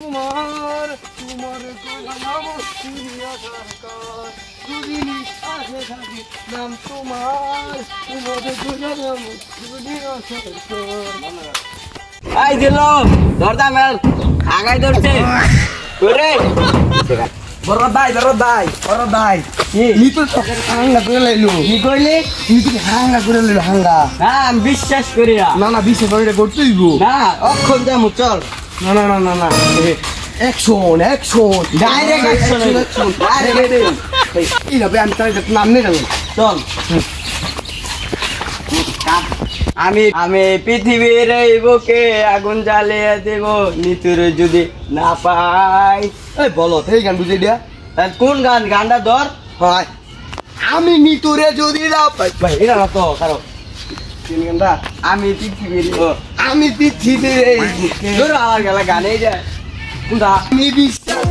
তোমার তোমার নাম দুনিয়া সরকার দুদিনই আসে থাকি নাম তোমার তোমার নাম দুনিয়া সরকার আই দিল ধরদা মেল আগাই ধরছে করে বড় ভাই নি তো হাঙ্গা করে লাইলো কি কইলি নি তো হাঙ্গা করে লাইলো হাঙ্গা না আমি বিশ্বাস করি না বিশ্বাস করে করতেই গো না অক্ষণ যামু চল না অ্যাকশন ডাইরেক্ট অ্যাকশন এই হবে আমি তাই নাম নেই যাবো চল আমি আমি পৃথিবীর এই বুকে আগুন জ্বালিয়ে দেব নিতুর যদি না পাই এই বলো এই গান বুঝে দিয়া তাহলে কোন গানটা ধর হয় আমি নিতুরে যদি না পাই ভাই এটা না তো কারো তিন গানটা আমি পৃথিবীর আমি পৃথিবীর এই বুকে ধর আমার গেলা গানেই যায় কোনটা আমি বিশ্বাস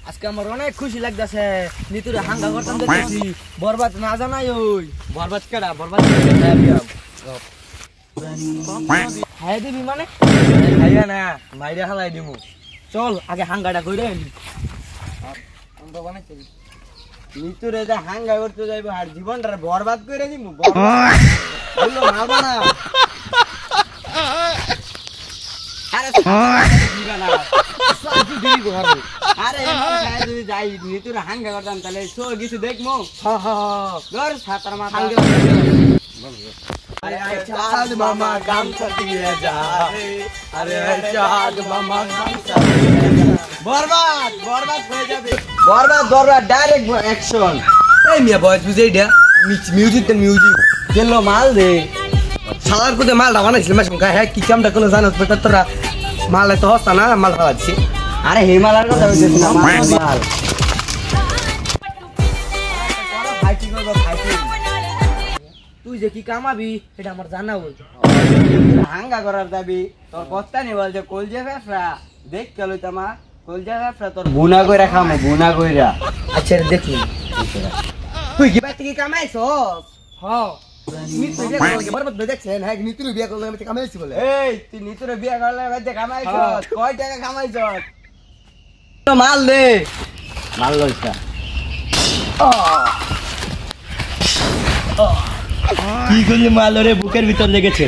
আজকে আমার অনেক খুশি লাগতেছে নিতুরে হাঙ্গা করতাম দেখতেছি বরবাদ না জানাই ওই বরবাদ কেডা বরবাদ হাই দিবি মানে হাইয়া না মাইরে হালাই দিমু চল আগে হাঙ্গাটা কইরে নিতুরে যে হাঙ্গা করতে যাইবো আর জীবনটা বরবাদ করে দিমু মারবা না আরে দিবা না সাথে দিবি গো আরে যদি যাই নিতুরে হাঙ্গা করতাম তাহলে সো কিছু দেখমু ধর ছাতার মাথা আরে চাঁদ মামা গামছা দিয়ে যা আরে চাঁদ মামা গামছা দিয়ে যা বরবাদ হয়ে যাবে বরবাদ ডাইরেক্ট অ্যাকশন এই মিয়া বয়স বুঝে এটা মিউজিক গেল মাল দে সালার করে মালটা বানাইছিল মাস হ্যাঁ কি কামটা কোনো জানাস বেটা তোরা মাল তো হস্তা না মাল খাওয়াচ্ছি আরে হিমালয়ের কথা বলছিস না মাল তুই যে কি কামাবি এটা আমার জানা বল হাঙ্গা করার দাবি তোর কথা নেই বল যে কলজে ফেফড়া দেখ কেন তামা কলজে ফেফড়া তোর বুনা কইরা খামো বুনা কইরা আচ্ছা দেখি তুই কি বাইতে কি কামাইছস হ্যাঁ নিতুর বিয়া করলে বরবাদ দেখছেন হ্যাঁ নিতুর বিয়া করলে আমি কামাইছি বলে এই তুই নিতুর বিয়া করলে বাইতে কামাইছস কয় টাকা কামাইছস তো মাল দে মাল লইছা কি করলি মাল রে বুকের ভিতর লেগেছে